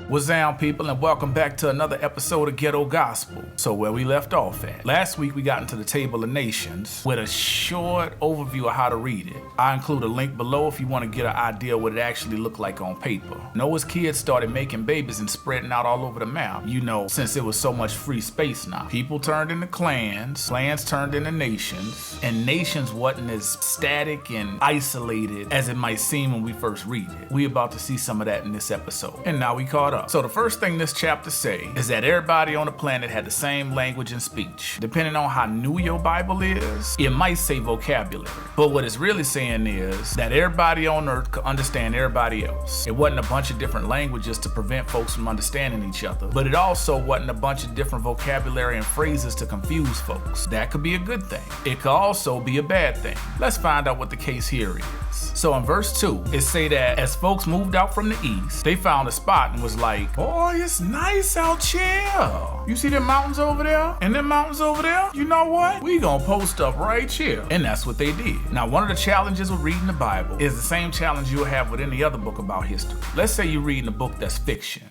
What's down, people, and welcome back to another episode of Ghetto Gospel. So where we left off at. Last week we got into the Table of Nations with a short overview of how to read it. I include a link below if you want to get an idea what it actually looked like on paper. Noah's kids started making babies and spreading out all over the map. You know, since there was so much free space now. People turned into clans, clans turned into nations, and nations wasn't as static and isolated as it might seem when we first read it. We about to see some of that in this episode. And now we caught up. So the first thing this chapter say is that everybody on the planet had the same language and speech. Depending on how new your Bible is, it might say vocabulary. But what it's really saying is that everybody on earth could understand everybody else. It wasn't a bunch of different languages to prevent folks from understanding each other, but it also wasn't a bunch of different vocabulary and phrases to confuse folks. That could be a good thing. It could also be a bad thing. Let's find out what the case here is. So in verse 2, it say that as folks moved out from the east, they found a spot and was like, boy, it's nice out here. You see them mountains over there? And them mountains over there? You know what? We gonna post up right here. And that's what they did. Now, one of the challenges with reading the Bible is the same challenge you'll have with any other book about history. Let's say you're reading a book that's fiction.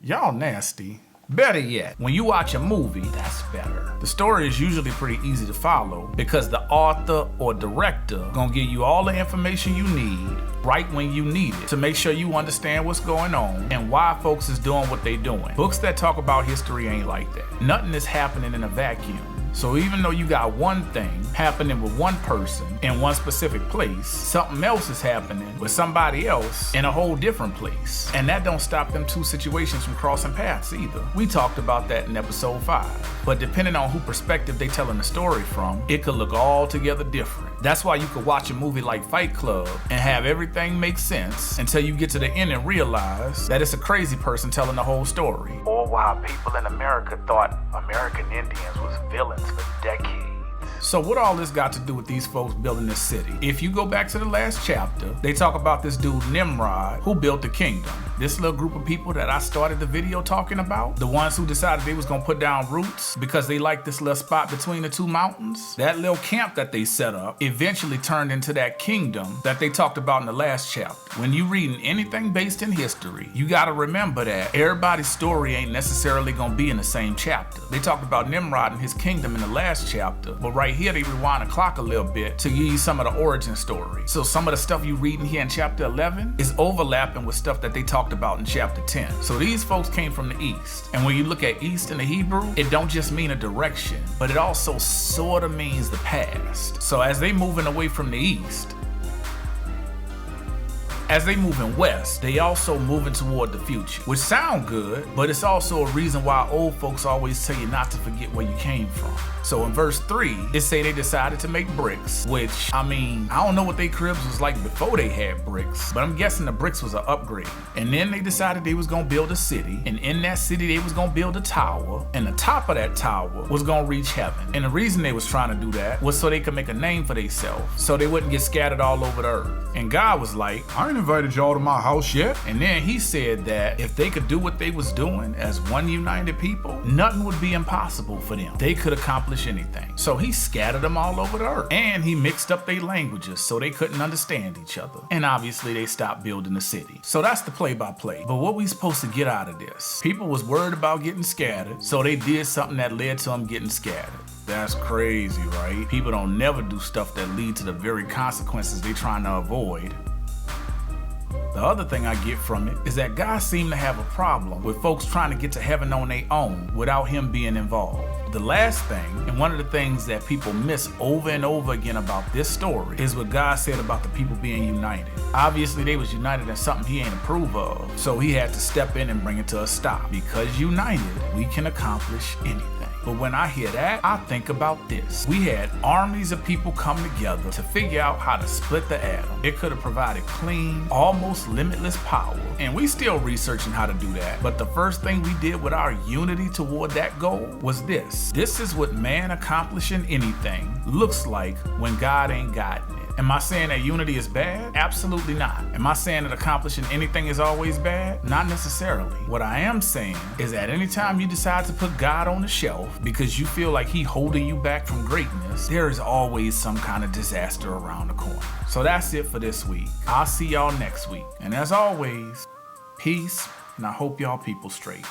Y'all nasty. Better yet, when you watch a movie, that's better. The story is usually pretty easy to follow because the author or director gonna give you all the information you need right when you need it to make sure you understand what's going on and why folks is doing what they doing. Books that talk about history ain't like that. Nothing is happening in a vacuum. So even though you got one thing happening with one person in one specific place, something else is happening with somebody else in a whole different place. And that don't stop them two situations from crossing paths either. We talked about that in episode 5. But depending on who perspective they telling the story from, it could look altogether different. That's why you could watch a movie like Fight Club and have everything make sense until you get to the end and realize that it's a crazy person telling the whole story. Or why people in America thought American Indians was villains for decades. So what all this got to do with these folks building this city? If you go back to the last chapter, they talk about this dude Nimrod who built the kingdom. This little group of people that I started the video talking about, the ones who decided they was gonna put down roots because they liked this little spot between the two mountains, that little camp that they set up eventually turned into that kingdom that they talked about in the last chapter. When you reading anything based in history, you gotta remember that everybody's story ain't necessarily gonna be in the same chapter. They talked about Nimrod and his kingdom in the last chapter, but right here they rewind the clock a little bit to give you some of the origin story. So some of the stuff you reading here in chapter 11 is overlapping with stuff that they talked about in chapter 10. So these folks came from the east. And when you look at east in the Hebrew, it don't just mean a direction, but it also sort of means the past. So as they moving away from the east, as they moving west, they also moving toward the future, which sound good, but it's also a reason why old folks always tell you not to forget where you came from. So in verse 3, it say they decided to make bricks, which, I mean, I don't know what they cribs was like before they had bricks, but I'm guessing the bricks was an upgrade. And then they decided they was gonna build a city, and in that city they was gonna build a tower, and the top of that tower was gonna reach heaven. And the reason they was trying to do that was so they could make a name for themselves, so they wouldn't get scattered all over the earth. And God was like, I ain't invited y'all to my house yet. And then he said that if they could do what they was doing as one united people, nothing would be impossible for them. They could accomplish anything. So he scattered them all over the earth, and he mixed up their languages so they couldn't understand each other. And obviously they stopped building the city. So that's the play-by-play. But what we supposed to get out of this? People was worried about getting scattered, so they did something that led to them getting scattered. That's crazy, right? People don't never do stuff that lead to the very consequences they trying to avoid. The other thing I get from it is that God seemed to have a problem with folks trying to get to heaven on their own without him being involved. The last thing, and one of the things that people miss over and over again about this story, is what God said about the people being united. Obviously, they was united in something he ain't approve of, so he had to step in and bring it to a stop. Because united, we can accomplish anything. But when I hear that, I think about this. We had armies of people come together to figure out how to split the atom. It could have provided clean, almost limitless power. And we still researching how to do that. But the first thing we did with our unity toward that goal was this. This is what man accomplishing anything looks like when God ain't gotten it. Am I saying that unity is bad? Absolutely not. Am I saying that accomplishing anything is always bad? Not necessarily. What I am saying is that anytime you decide to put God on the shelf because you feel like He's holding you back from greatness, there is always some kind of disaster around the corner. So that's it for this week. I'll see y'all next week. And as always, peace, and I hope y'all people straight.